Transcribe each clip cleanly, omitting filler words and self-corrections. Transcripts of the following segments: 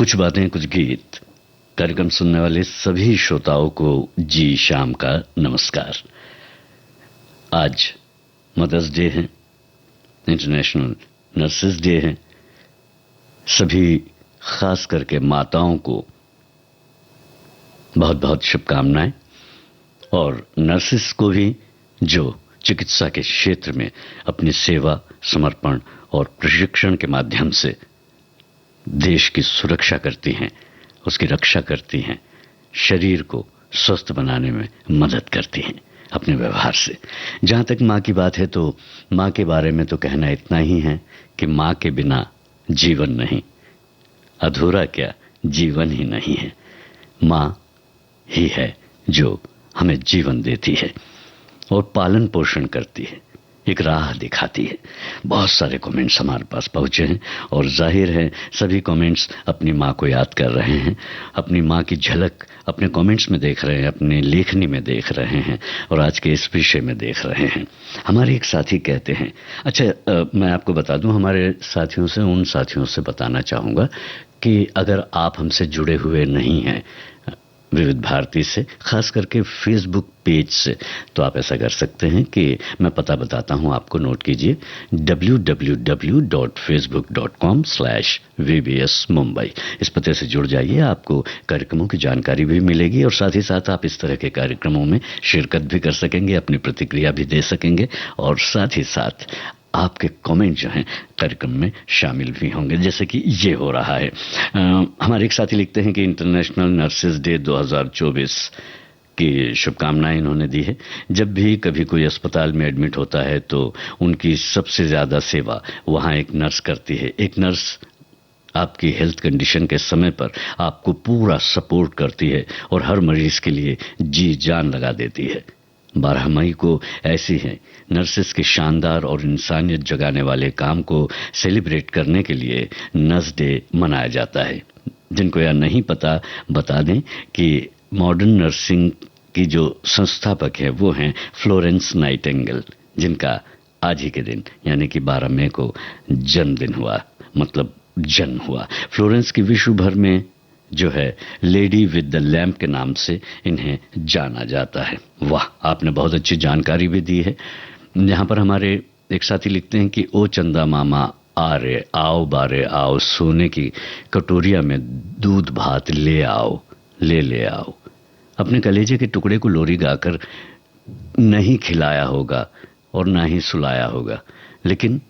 कुछ बातें कुछ गीत कार्यक्रम सुनने वाले सभी श्रोताओं को जी शाम का नमस्कार। आज मदर्स डे है, इंटरनेशनल नर्सेस डे है। सभी खास करके माताओं को बहुत बहुत शुभकामनाएं, और नर्सेस को भी जो चिकित्सा के क्षेत्र में अपनी सेवा, समर्पण और प्रशिक्षण के माध्यम से देश की सुरक्षा करती हैं, उसकी रक्षा करती हैं, शरीर को स्वस्थ बनाने में मदद करती हैं अपने व्यवहार से। जहां तक मां की बात है तो मां के बारे में तो कहना इतना ही है कि मां के बिना जीवन नहीं, अधूरा क्या जीवन ही नहीं है। मां ही है जो हमें जीवन देती है और पालन पोषण करती है, एक राह दिखाती है। बहुत सारे कमेंट्स हमारे पास पहुंचे हैं और जाहिर है सभी कमेंट्स अपनी मां को याद कर रहे हैं, अपनी मां की झलक अपने कमेंट्स में देख रहे हैं, अपने लेखनी में देख रहे हैं और आज के इस विषय में देख रहे हैं। हमारे एक साथी कहते हैं, मैं आपको बता दूं, हमारे साथियों से, उन साथियों से बताना चाहूंगा कि अगर आप हमसे जुड़े हुए नहीं हैं विविध भारती से, खास करके फेसबुक पेज से, तो आप ऐसा कर सकते हैं कि मैं पता बताता हूं आपको, नोट कीजिए www.facebook.com/vbsmumbai। इस पते से जुड़ जाइए, आपको कार्यक्रमों की जानकारी भी मिलेगी और साथ ही साथ आप इस तरह के कार्यक्रमों में शिरकत भी कर सकेंगे, अपनी प्रतिक्रिया भी दे सकेंगे और साथ ही साथ आपके कमेंट जो हैं कार्यक्रम में शामिल भी होंगे, जैसे कि ये हो रहा है। हमारे एक साथी लिखते हैं कि इंटरनेशनल नर्सेस डे 2024 की शुभकामनाएं इन्होंने दी है। जब भी कभी कोई अस्पताल में एडमिट होता है तो उनकी सबसे ज्यादा सेवा वहां एक नर्स करती है। एक नर्स आपकी हेल्थ कंडीशन के समय पर आपको पूरा सपोर्ट करती है और हर मरीज के लिए जी जान लगा देती है। 12 मई को ऐसी है नर्सेस के शानदार और इंसानियत जगाने वाले काम को सेलिब्रेट करने के लिए नर्स डे मनाया जाता है। जिनको यह नहीं पता, बता दें कि मॉडर्न नर्सिंग की जो संस्थापक है वो हैं फ्लोरेंस नाइटिंगेल, जिनका आज ही के दिन यानी कि 12 मई को जन्मदिन हुआ, मतलब जन्म हुआ। फ्लोरेंस की विश्व भर में जो है लेडी विद द लैम्प के नाम से इन्हें जाना जाता है। वाह, आपने बहुत अच्छी जानकारी भी दी है। यहां पर हमारे एक साथी लिखते हैं कि ओ चंदा मामा आ रे आओ बारे आओ, सोने की कटोरिया में दूध भात ले आओ, ले आओ। अपने कलेजे के टुकड़े को लोरी गाकर नहीं खिलाया होगा और ना ही सुलाया होगा, लेकिन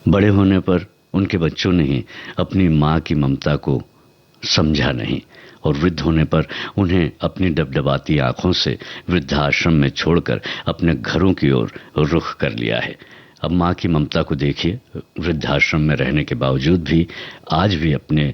बड़े होने पर उनके बच्चों ने ही अपनी मां की ममता को समझा नहीं और वृद्ध होने पर उन्हें अपनी डबडबाती आंखों से वृद्धाश्रम में छोड़कर अपने घरों की ओर रुख कर लिया है। अब मां की ममता को देखिए, वृद्धाश्रम में रहने के बावजूद भी आज भी अपने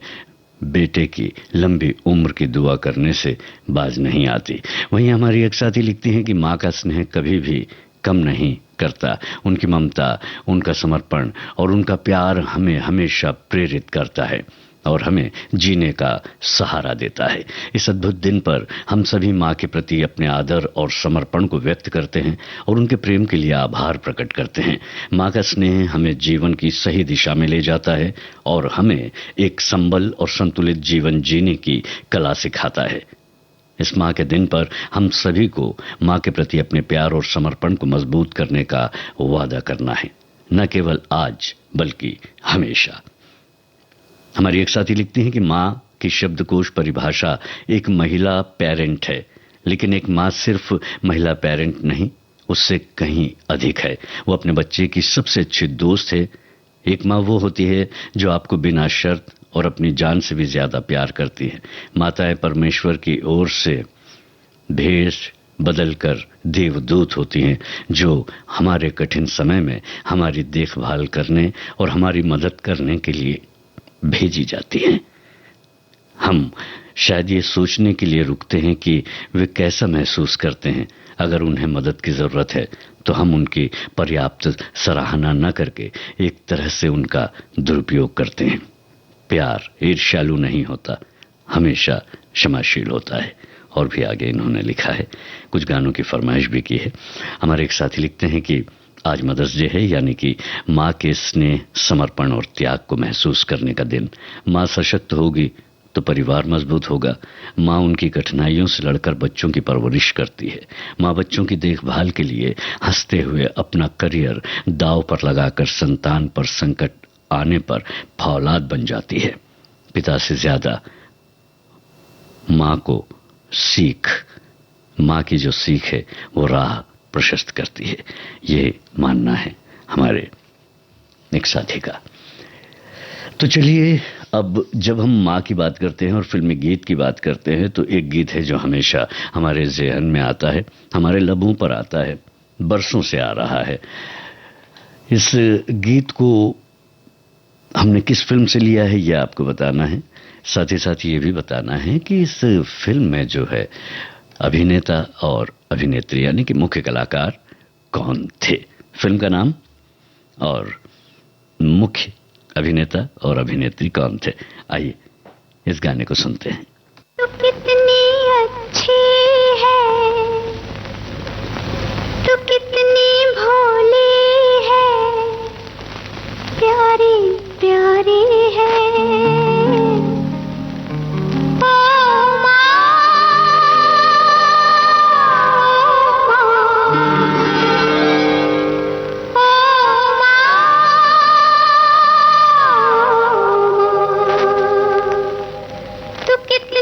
बेटे की लंबी उम्र की दुआ करने से बाज नहीं आती। वहीं हमारी एक साथी लिखती हैं कि मां का स्नेह कभी भी कम नहीं करता। उनकी ममता, उनका समर्पण और उनका प्यार हमें हमेशा प्रेरित करता है और हमें जीने का सहारा देता है। इस अद्भुत दिन पर हम सभी मां के प्रति अपने आदर और समर्पण को व्यक्त करते हैं और उनके प्रेम के लिए आभार प्रकट करते हैं। मां का स्नेह हमें जीवन की सही दिशा में ले जाता है और हमें एक संबल और संतुलित जीवन जीने की कला सिखाता है। इस मां के दिन पर हम सभी को मां के प्रति अपने प्यार और समर्पण को मजबूत करने का वादा करना है, न केवल आज बल्कि हमेशा। हमारी एक साथी लिखती हैं कि मां की शब्दकोश परिभाषा एक महिला पेरेंट है, लेकिन एक मां सिर्फ महिला पेरेंट नहीं, उससे कहीं अधिक है। वो अपने बच्चे की सबसे अच्छी दोस्त है। एक मां वो होती है जो आपको बिना शर्त और अपनी जान से भी ज्यादा प्यार करती है। माताएं परमेश्वर की ओर से भेष बदलकर देवदूत होती हैं, जो हमारे कठिन समय में हमारी देखभाल करने और हमारी मदद करने के लिए भेजी जाती हैं। हम शायद ये सोचने के लिए रुकते हैं कि वे कैसा महसूस करते हैं। अगर उन्हें मदद की जरूरत है तो हम उनकी पर्याप्त सराहना न करके एक तरह से उनका दुरुपयोग करते हैं। प्यार ईर्ष्यालु नहीं होता, हमेशा क्षमाशील होता है। और भी आगे इन्होंने लिखा है, कुछ गानों की फरमाइश भी की है। हमारे एक साथी लिखते हैं कि आज मदर्स डे है, यानी कि माँ के स्नेह, समर्पण और त्याग को महसूस करने का दिन। माँ सशक्त होगी तो परिवार मजबूत होगा। माँ उनकी कठिनाइयों से लड़कर बच्चों की परवरिश करती है। माँ बच्चों की देखभाल के लिए हंसते हुए अपना करियर दांव पर लगाकर संतान पर संकट आने पर फौलाद बन जाती है। पिता से ज्यादा माँ को माँ की जो सीख है वो राह प्रशस्त करती है, ये मानना है हमारे एक साथी का। तो चलिए, अब जब हम माँ की बात करते हैं और फिल्मी गीत की बात करते हैं तो एक गीत है जो हमेशा हमारे ज़हन में आता है, हमारे लबों पर आता है, बरसों से आ रहा है। इस गीत को हमने किस फिल्म से लिया है ये आपको बताना है। साथ ही साथ ये भी बताना है कि इस फिल्म में जो है अभिनेता और अभिनेत्री यानी कि मुख्य कलाकार कौन थे, फिल्म का नाम और मुख्य अभिनेता और अभिनेत्री कौन थे। आइए इस गाने को सुनते हैं। तू कितनी अच्छी है, तू कितनी भोली है, प्यारी प्यारी है। तू कितनी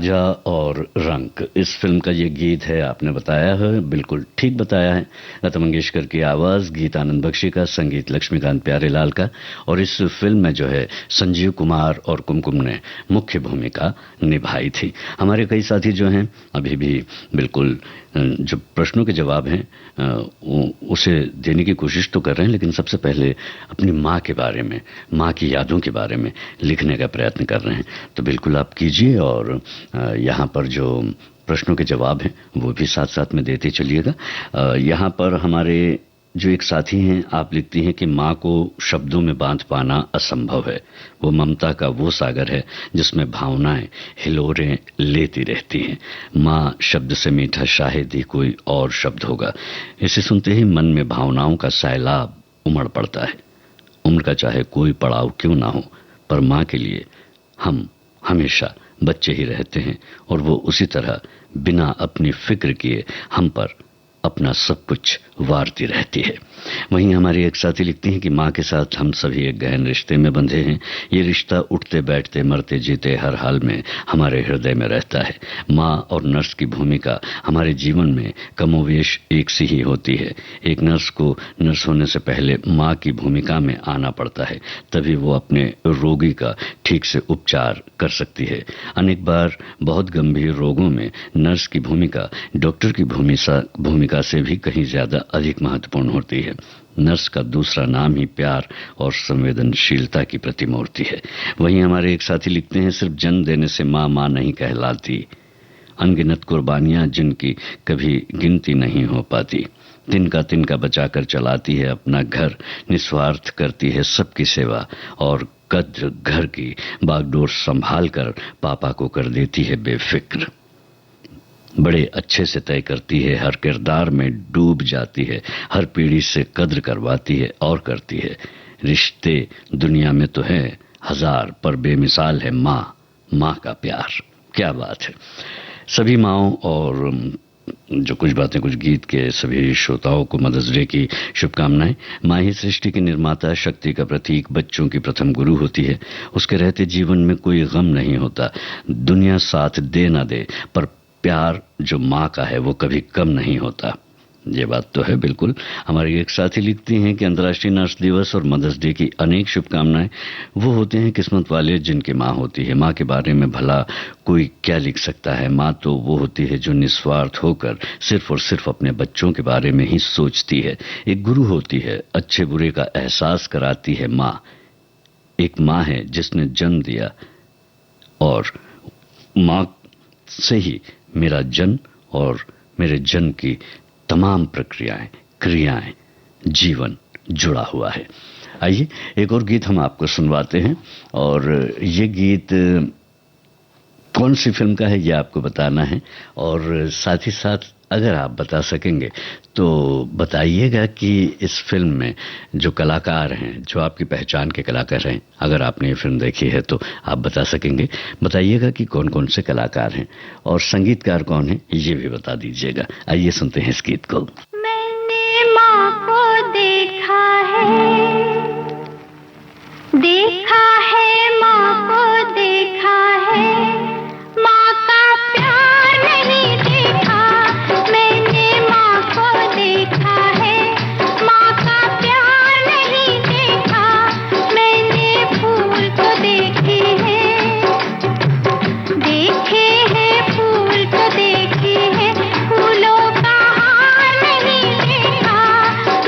राजा और रंक, इस फिल्म का ये गीत है, आपने बताया है, बिल्कुल ठीक बताया है। लता मंगेशकर की आवाज़, गीत आनंद बख्शी का, संगीत लक्ष्मीकांत प्यारेलाल का। और इस फिल्म में जो है संजीव कुमार और कुमकुम ने मुख्य भूमिका निभाई थी। हमारे कई साथी जो हैं अभी भी बिल्कुल जो प्रश्नों के जवाब हैं उसे देने की कोशिश तो कर रहे हैं, लेकिन सबसे पहले अपनी माँ के बारे में, माँ की यादों के बारे में लिखने का प्रयत्न कर रहे हैं। तो बिल्कुल आप कीजिए और यहाँ पर जो प्रश्नों के जवाब हैं वो भी साथ साथ में देते चलिएगा। यहाँ पर हमारे जो एक साथी हैं, आप लिखती हैं कि माँ को शब्दों में बांध पाना असंभव है। वो ममता का वो सागर है जिसमें भावनाएं हिलोरें लेती रहती हैं। माँ शब्द से मीठा शायद ही कोई और शब्द होगा। इसे सुनते ही मन में भावनाओं का सैलाब उमड़ पड़ता है। उम्र का चाहे कोई पड़ाव क्यों ना हो, पर माँ के लिए हम हमेशा बच्चे ही रहते हैं और वो उसी तरह बिना अपनी फिक्र किए हम पर अपना सब कुछ वारती रहती है। वहीं हमारी एक साथी लिखती हैं कि माँ के साथ हम सभी एक गहन रिश्ते में बंधे हैं। ये रिश्ता उठते बैठते मरते जीते हर हाल में हमारे हृदय में रहता है। माँ और नर्स की भूमिका हमारे जीवन में कमोवेश एक सी ही होती है। एक नर्स को नर्स होने से पहले माँ की भूमिका में आना पड़ता है, तभी वो अपने रोगी का ठीक से उपचार कर सकती है। अनेक बार बहुत गंभीर रोगों में नर्स की भूमिका डॉक्टर की भूमिका से भी कहीं ज्यादा अधिक महत्वपूर्ण होती है। नर्स का दूसरा नाम ही प्यार और संवेदनशीलता की प्रतिमूर्ति है। वहीं हमारे एक साथी लिखते हैं, सिर्फ जन्म देने से माँ माँ नहीं कहलाती। अनगिनत कुर्बानियां जिनकी कभी गिनती नहीं हो पाती। तिनका बचाकर चलाती है अपना घर, निस्वार्थ करती है सबकी सेवा और कद्र घर की बागडोर संभाल कर पापा को कर देती है बेफिक्र। बड़े अच्छे से तय करती है, हर किरदार में डूब जाती है, हर पीढ़ी से कद्र करवाती है और करती है। रिश्ते दुनिया में तो है हजार, पर बेमिसाल है माँ का प्यार। क्या बात है। सभी माँओं और जो कुछ बातें कुछ गीत के सभी श्रोताओं को मदर्स डे की शुभकामनाएं। माँ ही सृष्टि की निर्माता, शक्ति का प्रतीक, बच्चों की प्रथम गुरु होती है। उसके रहते जीवन में कोई गम नहीं होता, दुनिया साथ दे ना दे, पर प्यार जो माँ का है वो कभी कम नहीं होता। ये बात तो है बिल्कुल। हमारी एक साथी लिखती हैं कि अंतर्राष्ट्रीय नर्स दिवस और मदर्स डे की अनेक शुभकामनाएं। वो होते हैं किस्मत वाले जिनकी माँ होती है। माँ के बारे में भला कोई क्या लिख सकता है। माँ तो वो होती है जो निस्वार्थ होकर सिर्फ और सिर्फ अपने बच्चों के बारे में ही सोचती है। एक गुरु होती है, अच्छे बुरे का एहसास कराती है माँ। एक माँ है जिसने जन्म दिया और माँ से ही मेरा जन्म और मेरे जन्म की तमाम प्रक्रियाएं, क्रियाएं, जीवन जुड़ा हुआ है। आइए एक और गीत हम आपको सुनवाते हैं और ये गीत कौन सी फिल्म का है ये आपको बताना है और साथ ही साथ अगर आप बता सकेंगे तो बताइएगा कि इस फिल्म में जो कलाकार हैं, जो आपकी पहचान के कलाकार हैं, अगर आपने ये फिल्म देखी है तो आप बता सकेंगे। बताइएगा कि कौन कौन से कलाकार हैं और संगीतकार कौन है ये भी बता दीजिएगा। आइए सुनते हैं इस गीत को। मैंने माँ को देखा है माँ को देखा है, माँ का प्यार नहीं देखा। मैंने माँ को देखा है, माँ का प्यार नहीं देखा। मैंने फूल तो देखे हैं फूल तो देखे हैं, फूलों का हार नहीं देखा।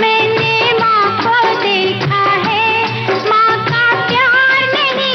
मैंने माँ को देखा है, माँ का प्यार नहीं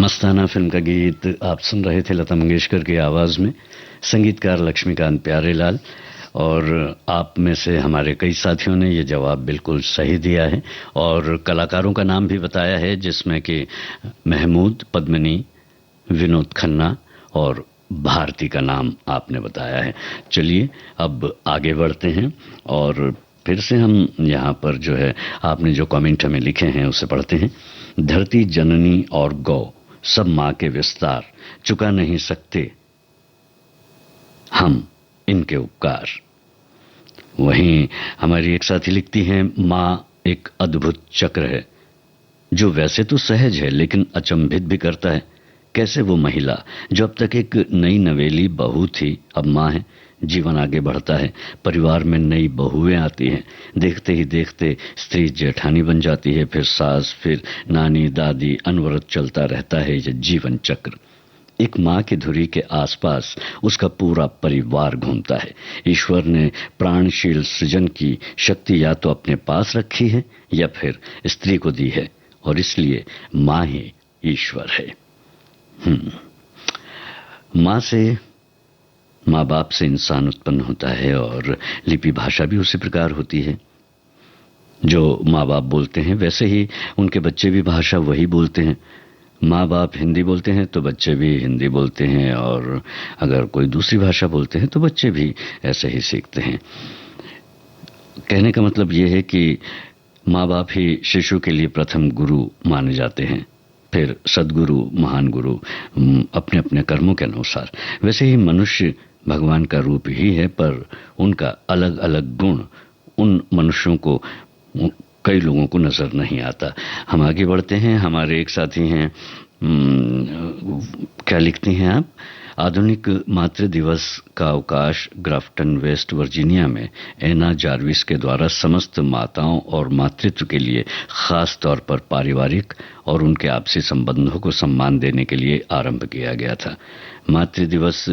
मस्ताना फिल्म का गीत आप सुन रहे थे लता मंगेशकर की आवाज में, संगीतकार लक्ष्मीकांत प्यारेलाल। और आप में से हमारे कई साथियों ने ये जवाब बिल्कुल सही दिया है और कलाकारों का नाम भी बताया है, जिसमें कि महमूद, पद्मिनी, विनोद खन्ना और भारती का नाम आपने बताया है। चलिए अब आगे बढ़ते हैं और फिर से हम यहाँ पर जो है आपने जो कमेंट हमें लिखे हैं उसे पढ़ते हैं। धरती जननी और गौ सब माँ के विस्तार, चुका नहीं सकते हम इनके उपकार। वहीं हमारी एक साथी लिखती हैं, माँ एक अद्भुत चक्र है जो वैसे तो सहज है लेकिन अचंभित भी करता है। कैसे वो महिला जो अब तक एक नई नवेली बहू थी अब माँ है। जीवन आगे बढ़ता है, परिवार में नई बहुएं आती हैं, देखते ही देखते स्त्री जेठानी बन जाती है, फिर सास, फिर नानी, दादी, अनवरत चलता रहता है ये जीवन चक्र। एक माँ की धुरी के आसपास उसका पूरा परिवार घूमता है। ईश्वर ने प्राणशील सृजन की शक्ति या तो अपने पास रखी है या फिर स्त्री को दी है, और इसलिए माँ ही ईश्वर है। माँ बाप से इंसान उत्पन्न होता है और लिपि भाषा भी उसी प्रकार होती है। जो माँ बाप बोलते हैं वैसे ही उनके बच्चे भी भाषा वही बोलते हैं। माँ बाप हिंदी बोलते हैं तो बच्चे भी हिंदी बोलते हैं, और अगर कोई दूसरी भाषा बोलते हैं तो बच्चे भी ऐसे ही सीखते हैं। कहने का मतलब यह है कि माँ बाप ही शिशु के लिए प्रथम गुरु माने जाते हैं, फिर सद्गुरु, महान गुरु अपने अपने कर्मों के अनुसार। वैसे ही मनुष्य भगवान का रूप ही है, पर उनका अलग अलग गुण उन मनुष्यों को, कई लोगों को नजर नहीं आता। हम आगे बढ़ते हैं। हमारे एक साथी हैं, क्या लिखती हैं आप? आधुनिक मातृ दिवस का अवकाश ग्राफ्टन, वेस्ट वर्जीनिया में एना जार्विस के द्वारा समस्त माताओं और मातृत्व के लिए खास तौर पर पारिवारिक और उनके आपसी संबंधों को सम्मान देने के लिए आरंभ किया गया था। मातृ दिवस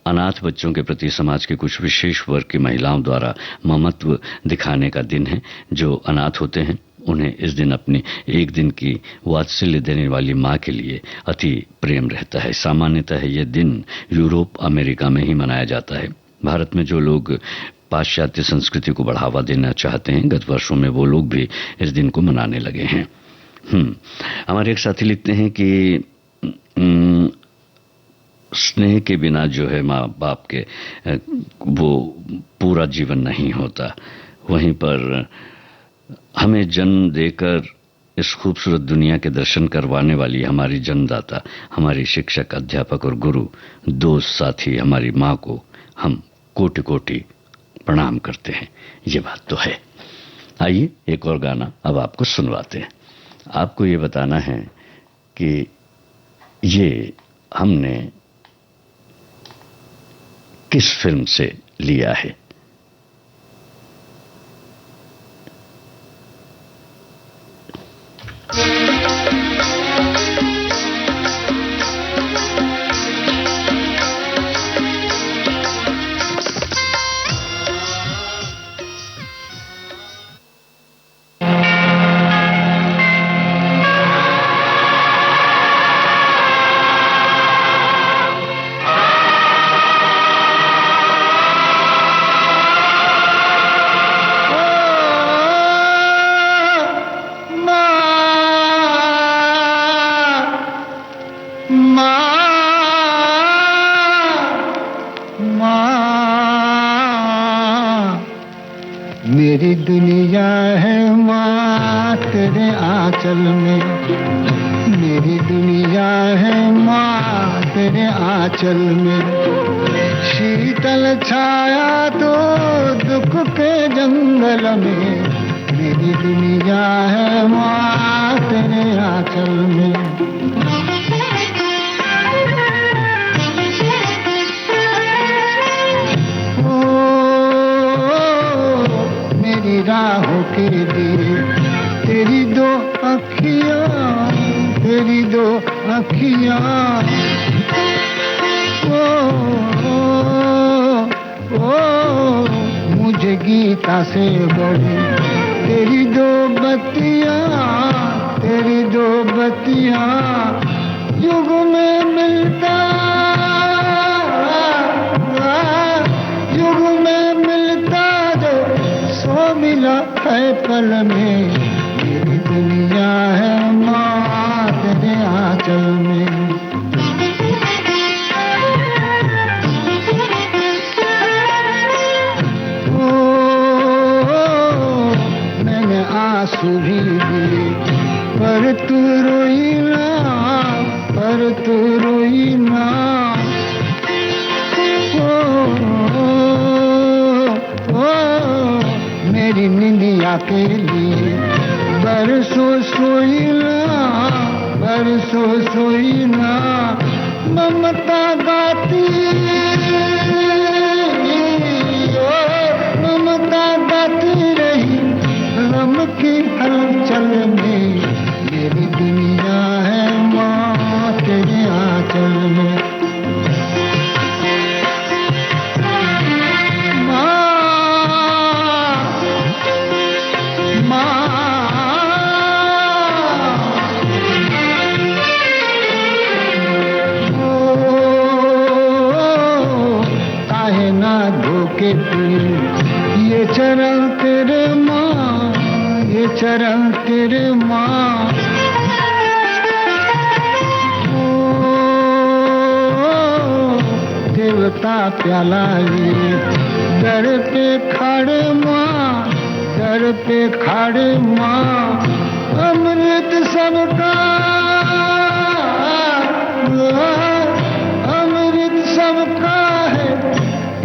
अनाथ बच्चों के प्रति समाज के कुछ विशेष वर्ग की महिलाओं द्वारा ममत्व दिखाने का दिन है। जो अनाथ होते हैं उन्हें इस दिन अपनी एक दिन की वात्सल्य देने वाली माँ के लिए अति प्रेम रहता है। सामान्यतः यह दिन यूरोप, अमेरिका में ही मनाया जाता है। भारत में जो लोग पाश्चात्य संस्कृति को बढ़ावा देना चाहते हैं, गत वर्षों में वो लोग भी इस दिन को मनाने लगे हैं। हमारे एक साथी लिखते हैं कि स्नेह के बिना जो है माँ बाप के वो पूरा जीवन नहीं होता। वहीं पर हमें जन्म देकर इस खूबसूरत दुनिया के दर्शन करवाने वाली हमारी जन्मदाता, हमारी शिक्षक, अध्यापक और गुरु, दोस्त, साथी, हमारी माँ को हम कोटि कोटि प्रणाम करते हैं। ये बात तो है। आइए एक और गाना अब आपको सुनवाते हैं। आपको ये बताना है कि ये हमने किस फिल्म से लिया है। मेरी दुनिया है माँ तेरे आंचल में, मेरी दुनिया है माँ तेरे आंचल में। शीतल छाया तो दुख के जंगल में, मेरी दुनिया है माँ तेरे आंचल में। राहों के दिए तेरी दो अखियाँ, तेरी दो अखियाँ। ओ मुझे गीता से बड़ी तेरी दो बत्तियाँ, तेरी दो बत्तियाँ युग में मिलता, युग में मिलता जो सो मिला है पल में। मेरी दुनिया है माँ तेरे आंचल में। मैंने आंसू भी दिए पर तू रोई ना, पर तू रोई ना। मेरी निंदिया के लिए बरसों सोई ना, बरसों सोई ना। ममता गाती, ममता गाती रही गम की हलचल में। मेरी दुनिया है माँ तेरे आंचल में। ये चरण तेरे माँ, ये चरण तेरे माँ। देवता प्याला लिए दर पे खड़े माँ, दर पे खड़े माँ। अमृत सबका, अमृत सबका है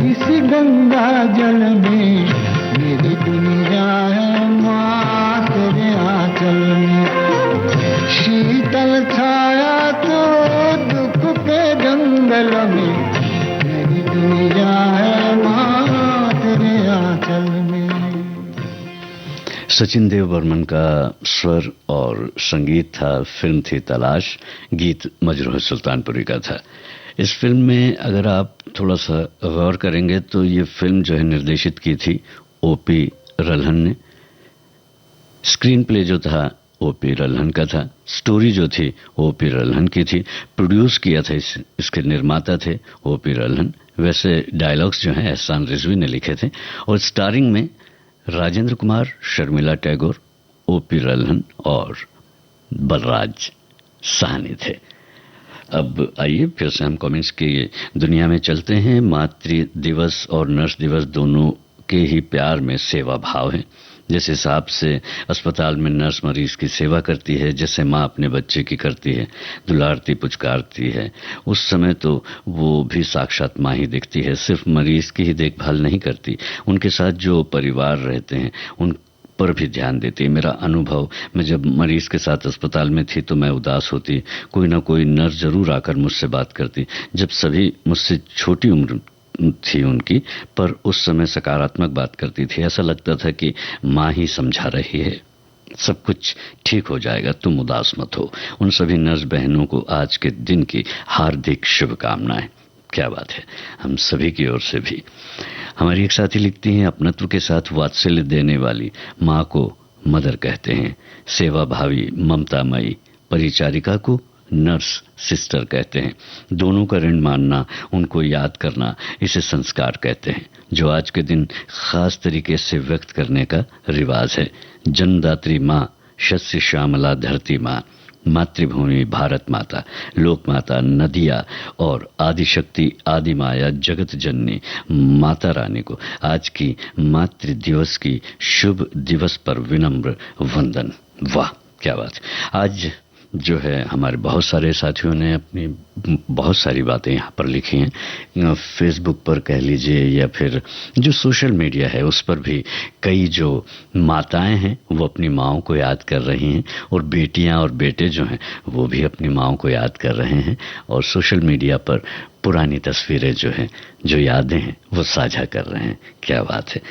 इसी गंगा जल में। मेरी दुनिया है माँ तेरे आंचल में। शीतल छाया तो दुख के जंगल में। मेरी दुनिया है माँ तेरे आंचल में। सचिन देव बर्मन का स्वर और संगीत था। फिल्म थी तलाश, गीत मजरूह सुल्तानपुरी का था। इस फिल्म में अगर आप थोड़ा सा गौर करेंगे तो ये फिल्म जो है निर्देशित की थी ओपी रल्हन ने। स्क्रीन प्ले जो था ओपी रल्हन का था। स्टोरी जो थी ओपी रल्हन की थी। प्रोड्यूस किया था, इसके निर्माता थे ओपी रल्हन। वैसे डायलॉग्स जो हैं एहसान रिजवी ने लिखे थे। और स्टारिंग में राजेंद्र कुमार, शर्मिला टैगोर, ओपी रल्हन और बलराज साहनी थे। अब आइए फिर से हम कॉमिक्स की दुनिया में चलते हैं। मातृ दिवस और नर्स दिवस दोनों के ही प्यार में सेवा भाव है। जिस हिसाब से अस्पताल में नर्स मरीज की सेवा करती है, जैसे माँ अपने बच्चे की करती है, दुलारती पुचकारती है, उस समय तो वो भी साक्षात माँ ही दिखती है। सिर्फ मरीज की ही देखभाल नहीं करती, उनके साथ जो परिवार रहते हैं उन पर भी ध्यान देती है। मेरा अनुभव, मैं जब मरीज के साथ अस्पताल में थी तो मैं उदास होती, कोई ना कोई नर्स जरूर आकर मुझसे बात करती। जब सभी मुझसे छोटी उम्र थी उनकी, पर उस समय सकारात्मक बात करती थी। ऐसा लगता था कि माँ ही समझा रही है, सब कुछ ठीक हो जाएगा, तुम उदास मत हो। उन सभी नर्स बहनों को आज के दिन की हार्दिक शुभकामनाएं। क्या बात है, हम सभी की ओर से भी। हमारी एक साथी लिखती हैं, अपनत्व के साथ वात्सल्य देने वाली माँ को मदर कहते हैं। सेवा भावी ममतामयी परिचारिका को नर्स सिस्टर कहते हैं। दोनों का ऋण मानना, उनको याद करना, इसे संस्कार कहते हैं, जो आज के दिन खास तरीके से व्यक्त करने का रिवाज है। जन्मदात्री माँ, शस्य श्यामला धरती माँ, मातृभूमि भारत माता, लोक माता, नदिया और आदिशक्ति आदि माया जगत जननी माता रानी को आज की मातृ दिवस की शुभ दिवस पर विनम्र वंदन। वाह क्या बात। आज जो है हमारे बहुत सारे साथियों ने अपनी बहुत सारी बातें यहाँ पर लिखी हैं। फेसबुक पर कह लीजिए या फिर जो सोशल मीडिया है उस पर भी कई जो माताएं हैं वो अपनी माँओं को याद कर रही हैं, और बेटियां और बेटे जो हैं वो भी अपनी माँओं को याद कर रहे हैं, और सोशल मीडिया पर पुरानी तस्वीरें जो हैं, जो यादें हैं वो साझा कर रहे हैं। क्या बात है।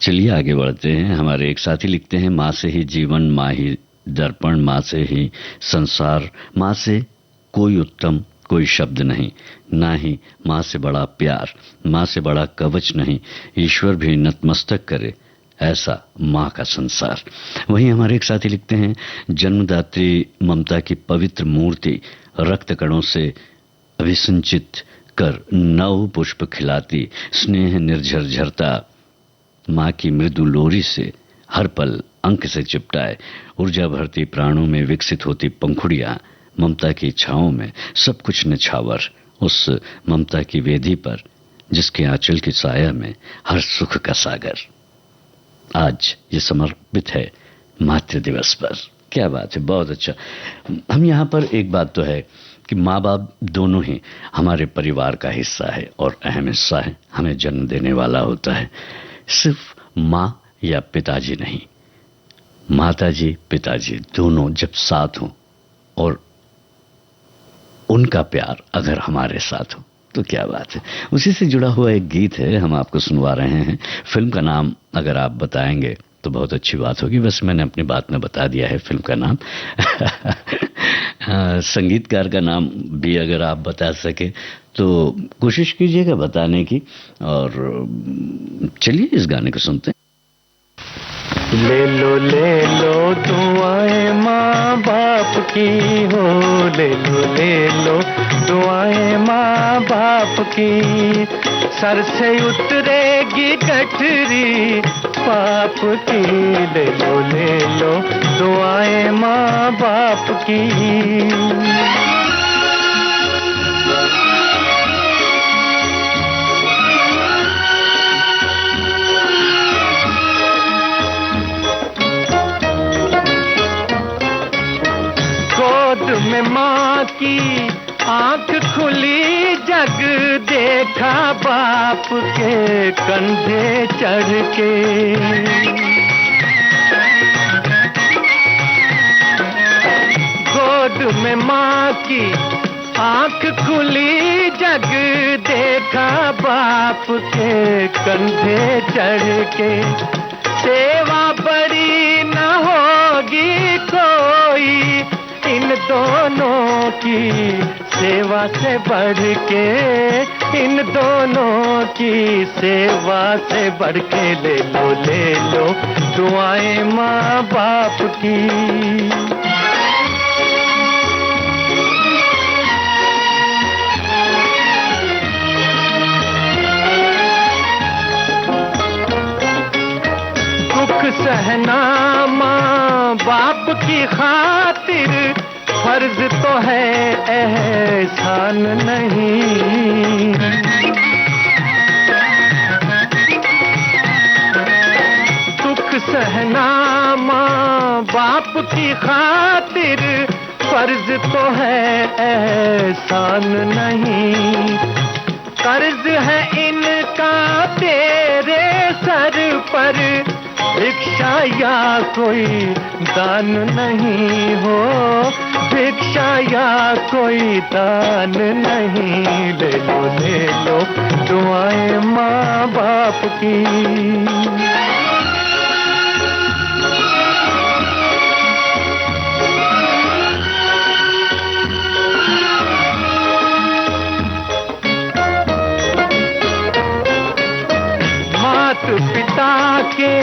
चलिए आगे बढ़ते हैं। हमारे एक साथी लिखते हैं, माँ से ही जीवन, माँ ही दर्पण, माँ से ही संसार, माँ से कोई उत्तम कोई शब्द नहीं, ना ही माँ से बड़ा प्यार, माँ से बड़ा कवच नहीं। ईश्वर भी नतमस्तक करे ऐसा माँ का संसार। वहीं हमारे एक साथी लिखते हैं, जन्मदात्री ममता की पवित्र मूर्ति रक्त कणों से अभिसंचित कर नव पुष्प खिलाती, स्नेह निर्झर झरता माँ की मृदु लोरी से हर पल अंक से चिपटाए, ऊर्जा भरती प्राणों में विकसित होती पंखुड़ियां, ममता की इच्छाओं में सब कुछ निछावर, उस ममता की वेदी पर जिसके आंचल की साया में हर सुख का सागर। आज ये समर्पित है मातृ दिवस पर। क्या बात है, बहुत अच्छा। हम यहाँ पर एक बात तो है कि माँ बाप दोनों ही हमारे परिवार का हिस्सा है और अहम हिस्सा है, हमें जन्म देने वाला होता है। सिर्फ माँ या पिताजी नहीं, माताजी पिताजी दोनों जब साथ हों और उनका प्यार अगर हमारे साथ हो तो क्या बात है। उसी से जुड़ा हुआ एक गीत है, हम आपको सुनवा रहे हैं। फिल्म का नाम अगर आप बताएंगे तो बहुत अच्छी बात होगी। बस मैंने अपनी बात में बता दिया है फिल्म का नाम। संगीतकार का नाम भी अगर आप बता सके तो कोशिश कीजिएगा बताने की। और चलिए इस गाने को सुनते हैं। ले लो दुआएं माँ बाप की हो, ले लो दुआएं माँ बाप की, सर से उतरेगी गठरी पाप की। ले लो दुआएं माँ बाप की। में माँ की आंख खुली, जग देखा बाप के कंधे चढ़ के। गोद में माँ की आंख खुली, जग देखा बाप के कंधे चढ़ के। सेवा बड़ी न होगी कोई इन दोनों की, सेवा से बढ़ के, इन दोनों की सेवा से बढ़ के। ले लो दुआएं माँ बाप की। दुख सहना माँ बाप की खातिर फर्ज तो है, एहसान नहीं। दुख सहना माँ बाप की खातिर फर्ज तो है, एहसान नहीं। कर्ज है इनका तेरे सर पर, भिक्षा या कोई दान नहीं हो, भिक्षा या कोई दान नहीं। ले लो दुआएं माँ बाप की। माता पिता के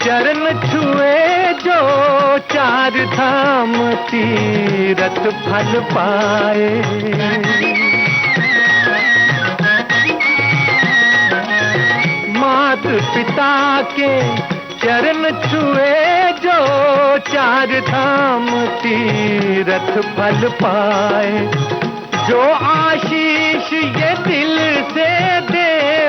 चरण छुए जो, चार धाम तीरथ फल पाए। माता पिता के चरण छुए जो, चार धाम तीरथ फल पाए। जो आशीष ये दिल से दे,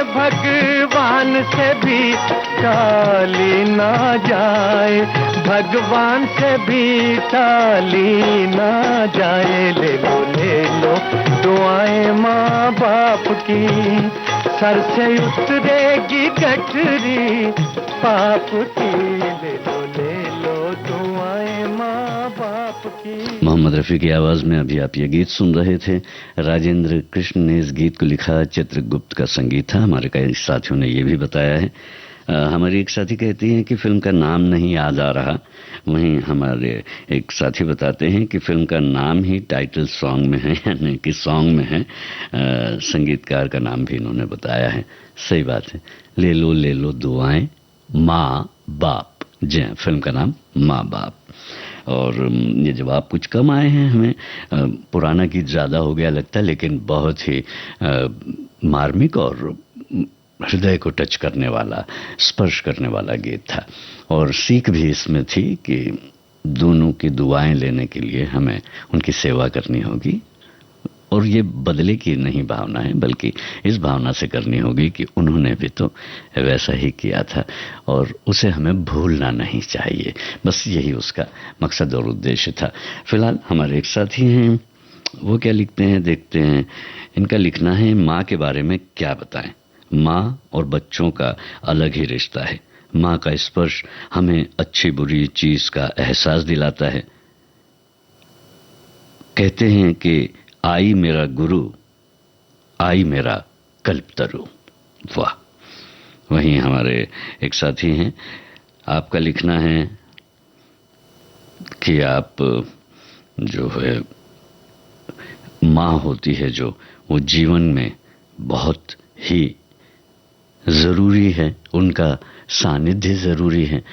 भगवान से भी टाली ना जाए, भगवान से भी टाली ना जाए। ले लो दुआएं माँ बाप की, सर से उतरेगी गठरी पाप की। ले लो दुआएं माँ बाप की। मोहम्मद रफ़ी की आवाज में अभी आप ये गीत सुन रहे थे। राजेंद्र कृष्ण ने इस गीत को लिखा, चित्रगुप्त का संगीत था। हमारे कई साथियों ने ये भी बताया है। हमारी एक साथी कहती हैं कि फिल्म का नाम नहीं याद आ रहा। वहीं हमारे एक साथी बताते हैं कि फिल्म का नाम ही टाइटल सॉन्ग में है, यानी कि सॉन्ग में है। संगीतकार का नाम भी इन्होंने बताया है। सही बात है। ले लो दुआएं माँ बाप। जी हाँ, फिल्म का नाम माँ बाप। और ये जवाब कुछ कम आए हैं हमें, पुराना गीत ज़्यादा हो गया लगता है, लेकिन बहुत ही मार्मिक और हृदय को टच करने वाला, स्पर्श करने वाला गीत था। और सीख भी इसमें थी कि दोनों की दुआएं लेने के लिए हमें उनकी सेवा करनी होगी, और ये बदले की नहीं भावना है, बल्कि इस भावना से करनी होगी कि उन्होंने भी तो वैसा ही किया था और उसे हमें भूलना नहीं चाहिए। बस यही उसका मकसद और उद्देश्य था। फिलहाल हमारे एक साथी हैं, वो क्या लिखते हैं देखते हैं। इनका लिखना है, माँ के बारे में क्या बताएं। माँ और बच्चों का अलग ही रिश्ता है। माँ का स्पर्श हमें अच्छी बुरी चीज का एहसास दिलाता है। कहते हैं कि आई मेरा गुरु, आई मेरा कल्पतरु। वाह। वहीं हमारे एक साथी हैं, आपका लिखना है कि आप जो है माँ होती है जो, वो जीवन में बहुत ही जरूरी है, उनका सानिध्य जरूरी है,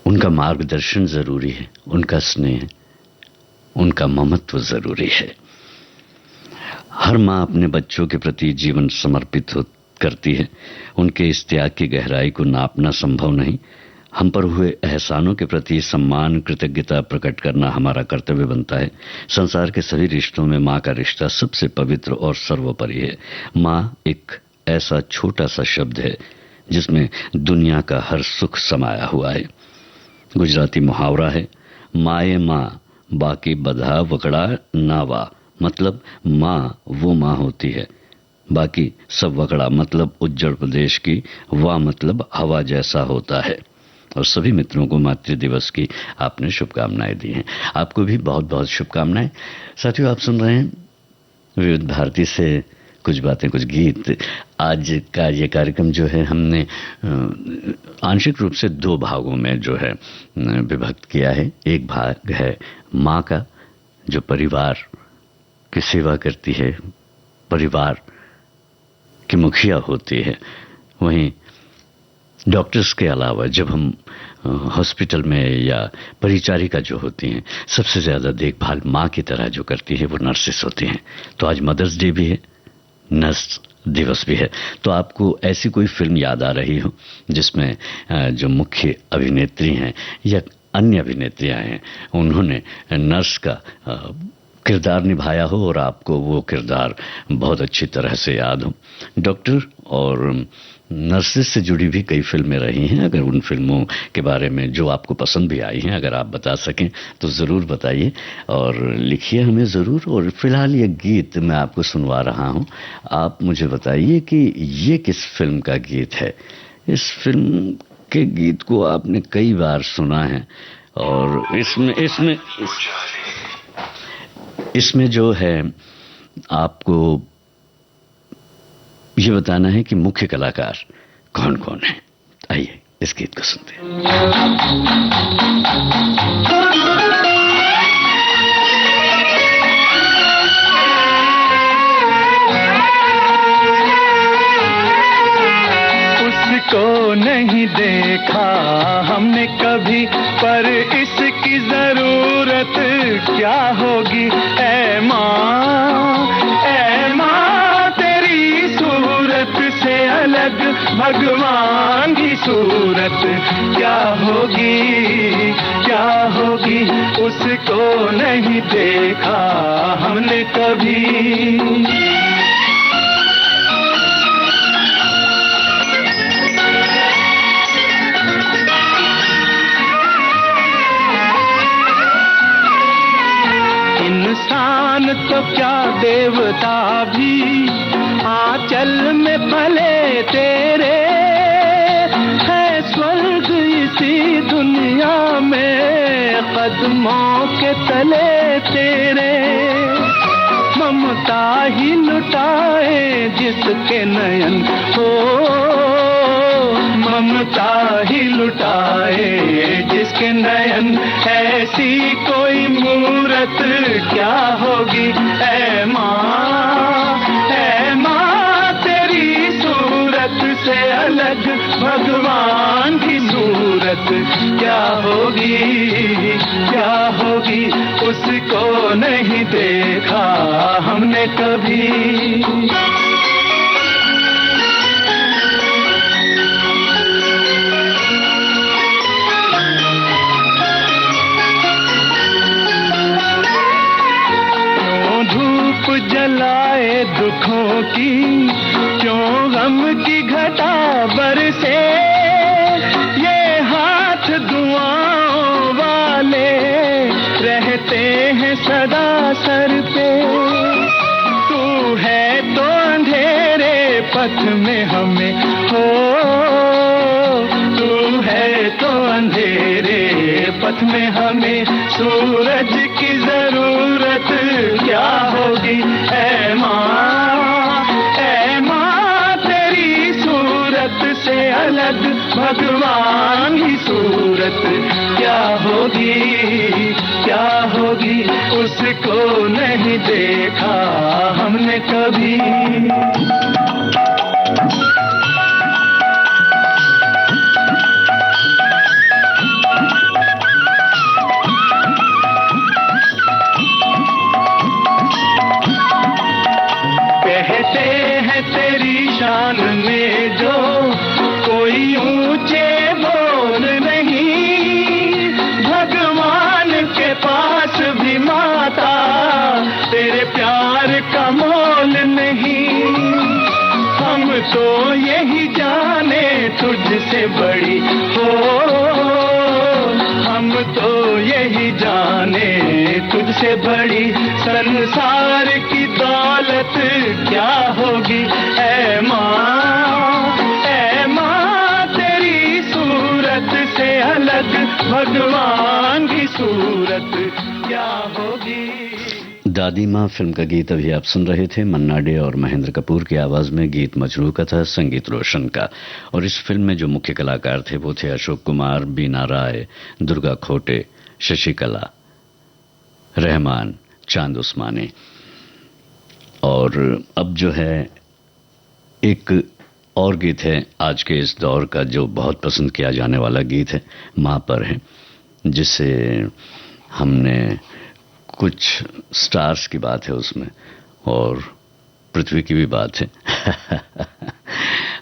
उनका मार्गदर्शन जरूरी है, उनका स्नेह, उनका ममत्व जरूरी है। हर माँ अपने बच्चों के प्रति जीवन समर्पित करती है। उनके इस त्याग की गहराई को नापना संभव नहीं। हम पर हुए एहसानों के प्रति सम्मान, कृतज्ञता प्रकट करना हमारा कर्तव्य बनता है। संसार के सभी रिश्तों में माँ का रिश्ता सबसे पवित्र और सर्वोपरि है। माँ एक ऐसा छोटा सा शब्द है जिसमें दुनिया का हर सुख समाया हुआ है। गुजराती मुहावरा है, माए माँ बाकी बधा वकड़ा ना वा। मतलब माँ वो माँ होती है, बाकी सब वकड़ा, मतलब उज्जड़ प्रदेश की, वाह मतलब हवा जैसा होता है। और सभी मित्रों को मातृ दिवस की आपने शुभकामनाएं दी हैं। आपको भी बहुत बहुत शुभकामनाएं। साथियों, आप सुन रहे हैं विविध भारती से कुछ बातें कुछ गीत। आज का ये कार्यक्रम जो है हमने आंशिक रूप से दो भागों में जो है विभक्त किया है। एक भाग है माँ का, जो परिवार की सेवा करती है, परिवार की मुखिया होती है। वहीं डॉक्टर्स के अलावा जब हम हॉस्पिटल में या परिचारिका जो होती हैं, सबसे ज़्यादा देखभाल माँ की तरह जो करती है वो नर्सेस होती हैं। तो आज मदर्स डे भी है, नर्स दिवस भी है। तो आपको ऐसी कोई फिल्म याद आ रही हो जिसमें जो मुख्य अभिनेत्री हैं या अन्य अभिनेत्रियां हैं, उन्होंने नर्स का किरदार निभाया हो और आपको वो किरदार बहुत अच्छी तरह से याद हो। डॉक्टर और नर्सेस से जुड़ी भी कई फिल्में रही हैं। अगर उन फिल्मों के बारे में जो आपको पसंद भी आई हैं, अगर आप बता सकें तो ज़रूर बताइए और लिखिए हमें ज़रूर। और फिलहाल ये गीत मैं आपको सुनवा रहा हूँ, आप मुझे बताइए कि ये किस फिल्म का गीत है। इस फिल्म के गीत को आपने कई बार सुना है और इसमें जो है आपको ये बताना है कि मुख्य कलाकार कौन कौन है। आइए इस गीत को सुनते हैं। उसको नहीं देखा हमने कभी, पर इसकी जरूरत क्या होगी। ऐ माँ तेरी सूरत से अलग भगवान की सूरत क्या होगी, क्या होगी। उसको नहीं देखा हमने कभी। इंसान तो क्या देवता भी आंचल में पले तेरे, है स्वर्ग इसी दुनिया में कदमों के तले तेरे। ममता ही लुटाए जिसके नयन हो, ममता ही लुटाए जिसके नयन, ऐसी कोई मूरत क्या होगी। ऐ माँ तेरी सूरत से अलग भगवान उसको नहीं देखा हमने कभी। जलाए दुखों की क्यों गम की घटा बरसे, ये हाथ दुआओं वाले रहते हैं सदा सर पे। तू है तो अंधेरे पथ में हमें हो, तू है तो अंधेरे पथ में हमें सूरज की जरूरत क्या होगी। ऐ माँ तेरी सूरत से अलग भगवान की सूरत क्या होगी, क्या होगी। उसको नहीं देखा हमने कभी। शान में जो कोई ऊंचे बोल नहीं, भगवान के पास भी माता तेरे प्यार का मोल नहीं। हम तो यही जाने तुझसे बड़ी हो, हम तो यही जाने तुझसे बड़ी संसार की दौलत क्या होगी। ऐ माँ तेरी सूरत से अलग भगवान की सूरत क्या होगी। दादी माँ फिल्म का गीत अभी आप सुन रहे थे। मन्ना डे और महेंद्र कपूर की आवाज में गीत मजरू का था, संगीत रोशन का। और इस फिल्म में जो मुख्य कलाकार थे वो थे अशोक कुमार, बीना राय, दुर्गा खोटे, शशिकला, रहमान, चांद उस्मानी। और अब जो है एक और गीत है आज के इस दौर का जो बहुत पसंद किया जाने वाला गीत है, माँ पर है, जिसे हमने कुछ स्टार्स की बात है उसमें और पृथ्वी की भी बात है।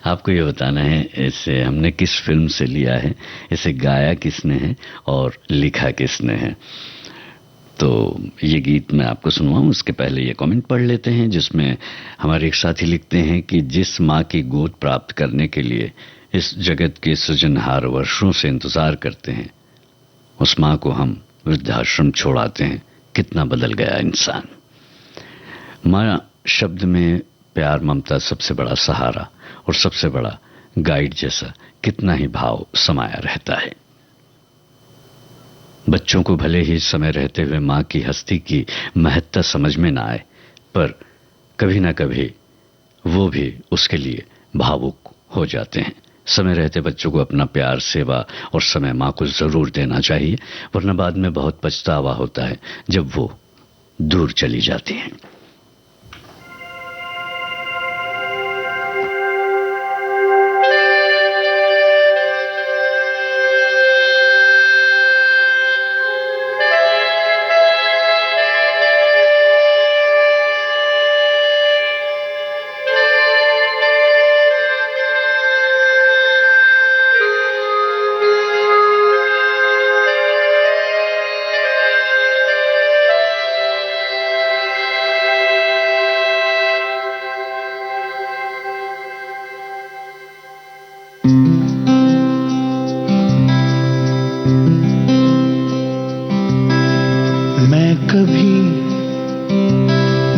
आपको ये बताना है इसे हमने किस फिल्म से लिया है, इसे गाया किसने है और लिखा किसने है। तो ये गीत मैं आपको सुनवाऊं उसके पहले ये कमेंट पढ़ लेते हैं, जिसमें हमारे एक साथी लिखते हैं कि जिस माँ की गोद प्राप्त करने के लिए इस जगत के सृजनहार वर्षों से इंतजार करते हैं, उस माँ को हम वृद्धाश्रम छोड़ाते हैं। कितना बदल गया इंसान। माँ शब्द में प्यार, ममता, सबसे बड़ा सहारा और सबसे बड़ा गाइड जैसा कितना ही भाव समाया रहता है। बच्चों को भले ही समय रहते हुए माँ की हस्ती की महत्ता समझ में ना आए, पर कभी ना कभी वो भी उसके लिए भावुक हो जाते हैं। समय रहते बच्चों को अपना प्यार, सेवा और समय माँ को जरूर देना चाहिए, वरना बाद में बहुत पछतावा होता है जब वो दूर चली जाती हैं।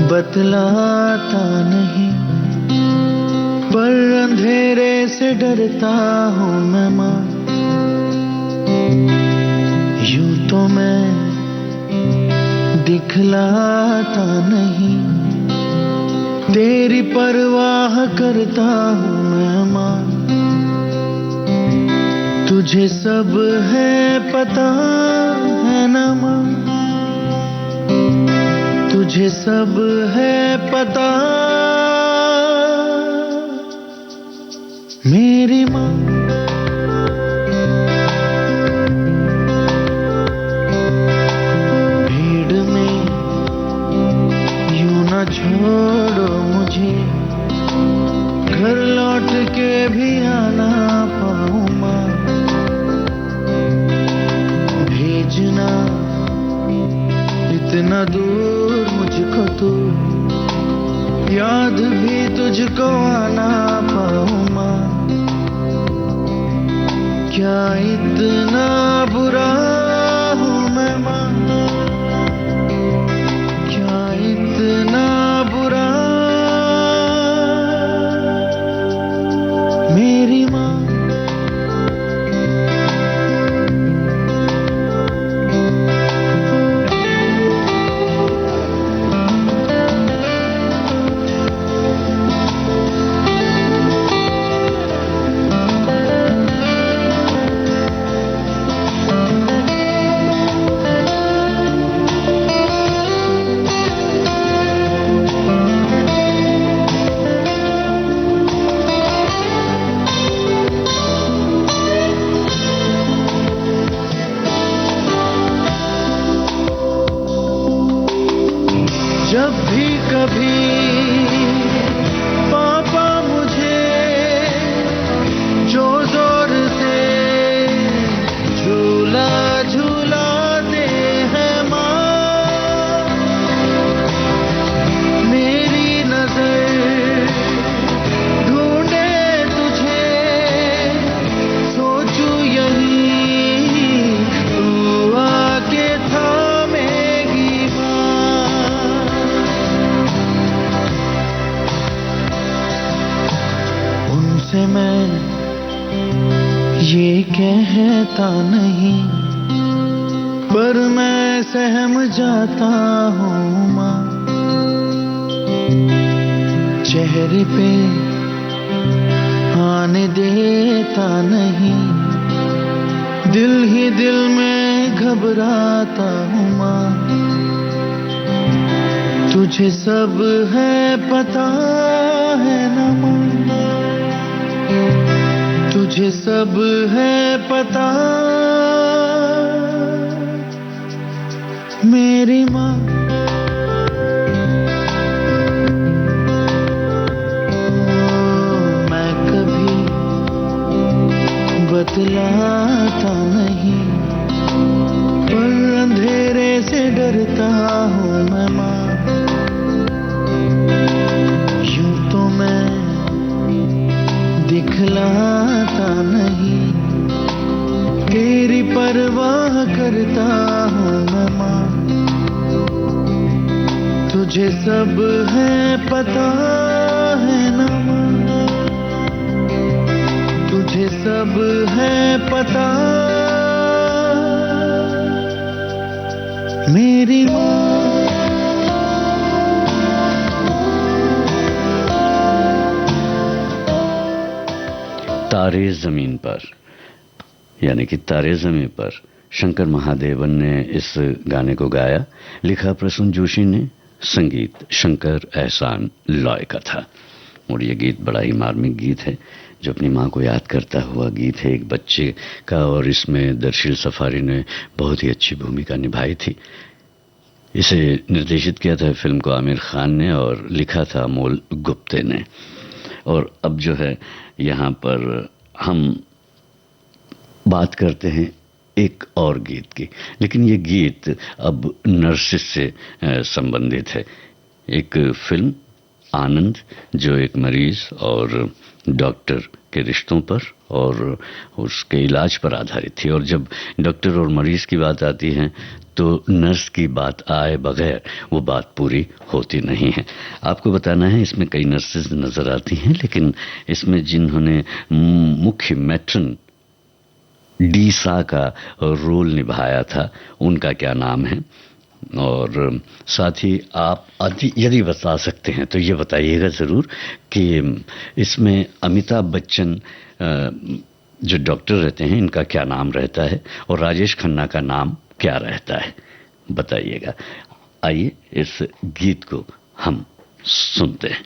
बतलाता नहीं, पर अंधेरे से डरता हूँ मैं माँ। यूं तो मैं दिखलाता नहीं, तेरी परवाह करता हूँ मैं माँ। तुझे सब है पता है ना माँ, तुझे सब है पता मेरी माँ। भीड़ ना छोड़ो मुझे, घर लौट के भी आना पाऊं माँ। भेजना इतना दूर मुझको तो, याद भी तुझको आना पाऊं माँ। क्या इतना बुरा हूँ मैं माँ, क्या इतना बुरा मेरी माँ। जब भी कभी पापा मुझे जो जोर से झूला झूलाते हैं माँ, मेरी नजर ढूंढे तुझे, सोचूं यही तू आके थामेगी माँ। उनसे मैं ये कहता नहीं, पर मैं सहम जाता हूँ माँ। चेहरे पे आने देता नहीं, दिल ही दिल में घबराता हूँ माँ। तुझे सब है पता है ना माँ, तुझे सब है पता मेरी माँ। मैं कभी बतलाता नहीं, पर अंधेरे से डरता हूँ मैं माँ। यूं तो मैं दिखलाता नहीं, तेरी परवाह करता हूँ मैं माँ। तुझे सब है पता है ना माँ, तुझे सब है पता मेरी माँ। तारे ज़मीन पर, यानी कि तारे ज़मीन पर शंकर महादेवन ने इस गाने को गाया। लिखा प्रसून जोशी ने, संगीत शंकर एहसान लॉय का था। और ये गीत बड़ा ही मार्मिक गीत है, जो अपनी माँ को याद करता हुआ गीत है एक बच्चे का। और इसमें दर्शील सफारी ने बहुत ही अच्छी भूमिका निभाई थी। इसे निर्देशित किया था फिल्म को आमिर खान ने, और लिखा था अमोल गुप्ते ने। और अब जो है यहाँ पर हम बात करते हैं एक और गीत की, लेकिन ये गीत अब नर्सिस से संबंधित है। एक फिल्म आनंद, जो एक मरीज और डॉक्टर के रिश्तों पर और उसके इलाज पर आधारित थी। और जब डॉक्टर और मरीज की बात आती है तो नर्स की बात आए बगैर वो बात पूरी होती नहीं है। आपको बताना है, इसमें कई नर्सेज नजर आती हैं, लेकिन इसमें जिन्होंने मुख्य मैट्रन डीसा का रोल निभाया था उनका क्या नाम है, और साथ ही आप यदि बता सकते हैं तो ये बताइएगा ज़रूर कि इसमें अमिताभ बच्चन जो डॉक्टर रहते हैं इनका क्या नाम रहता है और राजेश खन्ना का नाम क्या रहता है, बताइएगा। आइए इस गीत को हम सुनते हैं।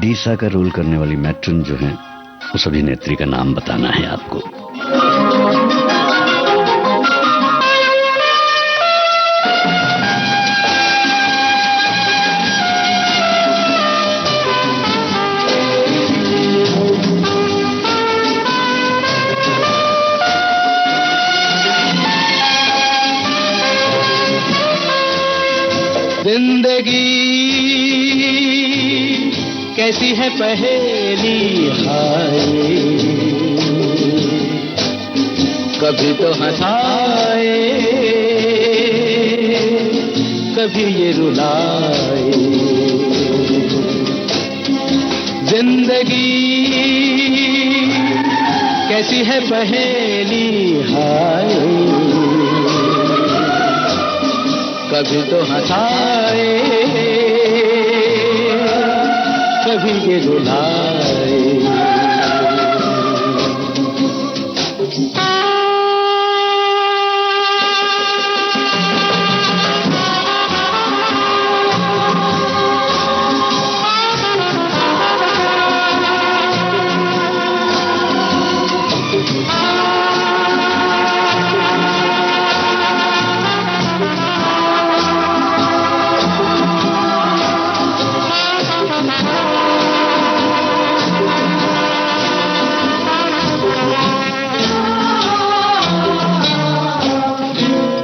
डीसा का रोल करने वाली मैट्रन जो है उस अभिनेत्री का नाम बताना है आपको। जिंदगी कैसी है पहेली हाय, कभी तो हंसाए कभी ये रुलाए। जिंदगी कैसी है पहेली हाय, कभी तो हंसाए कभी ये रुलाए।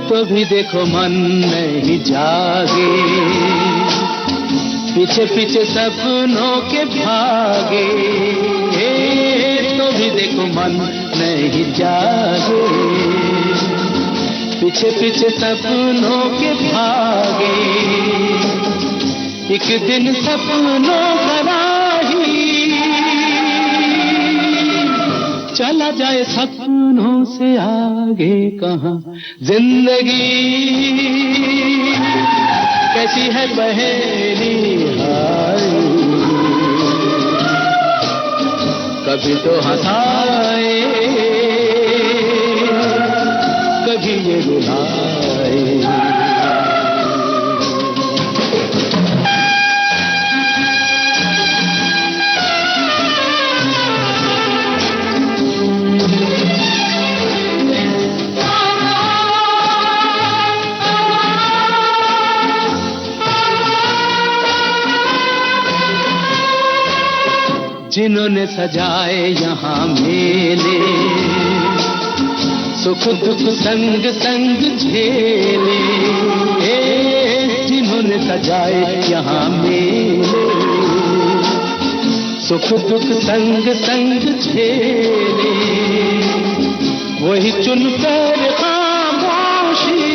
तो भी देखो मन नहीं जागे, पीछे पीछे सपनों के भागे। तो भी देखो मन नहीं जागे, पीछे पीछे सपनों के भागे। एक दिन सपनों का राही चला जाए सपनों से आगे कहाँ। जिंदगी कैसी है पहेली हाय, कभी तो हंसाए कभी ये रुलाए। जिन्होंने सजाए यहाँ मेले, सुख दुख संग संग झेले। जिन्होंने सजाए यहाँ मेले, सुख दुख संग संग झेले। वही चुनकर खामोशी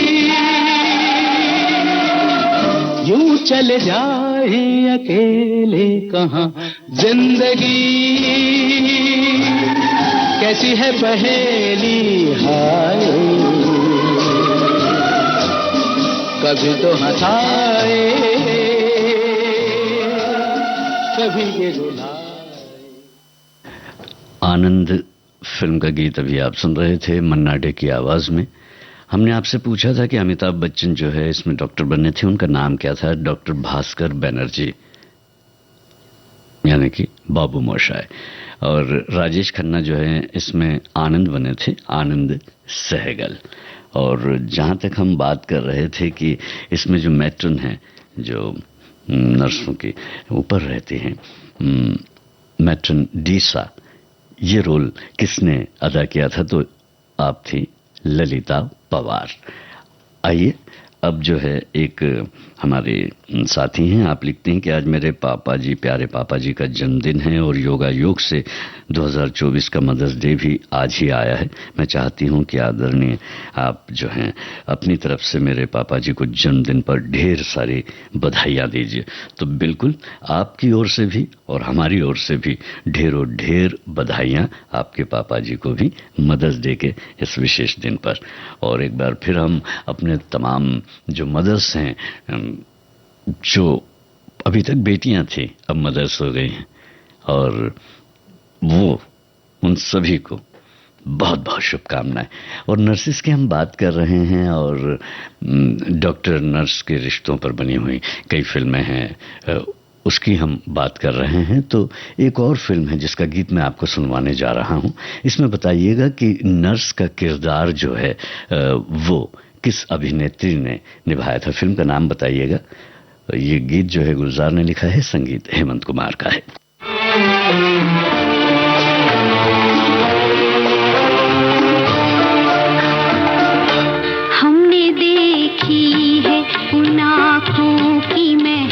यूं चले जाए अकेले कहाँ। जिंदगी कैसी है पहेली हाय, कभी तो हंसाए कभी ये रुलाए। आनंद फिल्म का गीत अभी आप सुन रहे थे मन्ना डे की आवाज में। हमने आपसे पूछा था कि अमिताभ बच्चन जो है इसमें डॉक्टर बने थे, उनका नाम क्या था? डॉक्टर भास्कर बनर्जी, यानी कि बाबू मोशाय। और राजेश खन्ना जो है इसमें आनंद बने थे, आनंद सहगल। और जहाँ तक हम बात कर रहे थे कि इसमें जो मैट्रन हैं, जो नर्सों के ऊपर रहते हैं, मैट्रन डीसा, ये रोल किसने अदा किया था? तो आप थी ललिता पवार। आइए अब जो है एक हमारे साथी हैं, आप लिखते हैं कि आज मेरे पापा जी, प्यारे पापा जी का जन्मदिन है और योगा योग से 2024 का मदर्स डे भी आज ही आया है। मैं चाहती हूं कि आदरणीय आप जो हैं अपनी तरफ से मेरे पापा जी को जन्मदिन पर ढेर सारी बधाइयाँ दीजिए। तो बिल्कुल आपकी ओर से भी और हमारी ओर से भी ढेरों ढेर बधाइयाँ आपके पापा जी को भी मदर्स डे के इस विशेष दिन पर। और एक बार फिर हम अपने तमाम जो मदर्स हैं, जो अभी तक बेटियां थी अब मदर्स हो गई हैं, और वो उन सभी को बहुत बहुत शुभकामनाएं। और नर्सिस की हम बात कर रहे हैं और डॉक्टर नर्स के रिश्तों पर बनी हुई कई फिल्में हैं, उसकी हम बात कर रहे हैं। तो एक और फिल्म है जिसका गीत मैं आपको सुनवाने जा रहा हूं। इसमें बताइएगा कि नर्स का किरदार जो है वो किस अभिनेत्री ने निभाया था? फिल्म का नाम बताइएगा। ये गीत जो है गुलजार ने लिखा है, संगीत हेमंत कुमार का है। हमने देखी है उन आँखों की मैं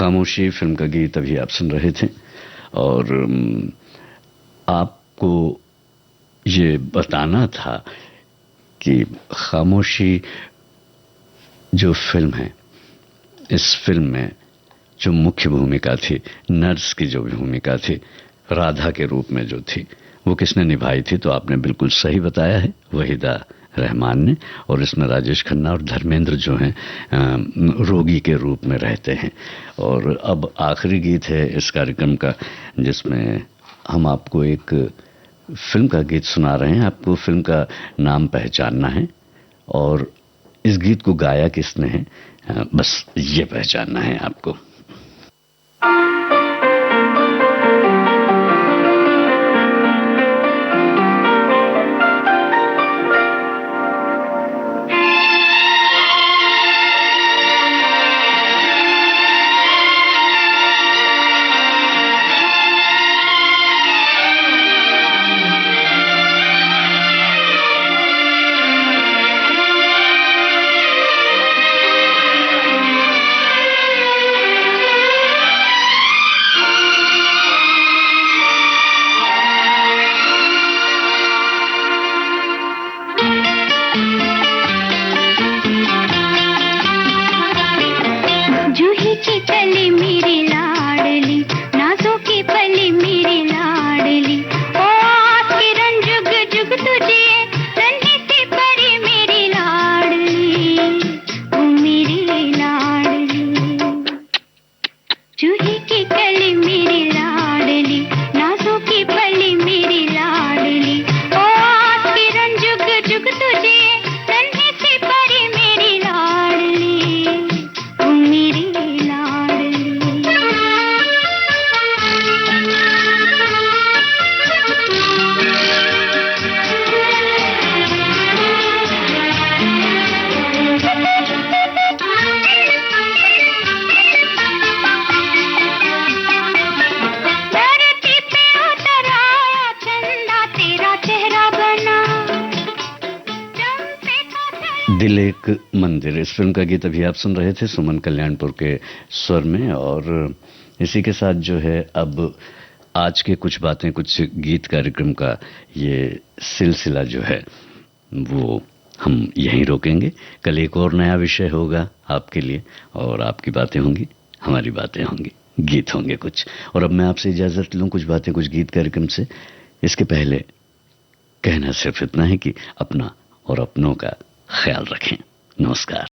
खामोशी फिल्म का गीत अभी आप सुन रहे थे और आपको ये बताना था कि खामोशी जो फिल्म है, इस फिल्म में जो मुख्य भूमिका थी, नर्स की जो भूमिका थी, राधा के रूप में जो थी, वो किसने निभाई थी? तो आपने बिल्कुल सही बताया है, वहीदा रहमान ने। और इसमें राजेश खन्ना और धर्मेंद्र जो हैं रोगी के रूप में रहते हैं। और अब आखिरी गीत है इस कार्यक्रम का, जिसमें हम आपको एक फिल्म का गीत सुना रहे हैं। आपको फिल्म का नाम पहचानना है और इस गीत को गाया किसने है, बस ये पहचानना है आपको। दिल एक मंदिर, इस फिल्म का गीत अभी आप सुन रहे थे सुमन कल्याणपुर के स्वर में। और इसी के साथ जो है अब आज के कुछ बातें कुछ गीत कार्यक्रम का ये सिलसिला जो है वो हम यहीं रोकेंगे। कल एक और नया विषय होगा आपके लिए और आपकी बातें होंगी, हमारी बातें होंगी, गीत होंगे कुछ। और अब मैं आपसे इजाजत लूं कुछ बातें कुछ गीत कार्यक्रम से। इसके पहले कहना सिर्फ इतना है कि अपना और अपनों का ख्याल रखें। नमस्कार।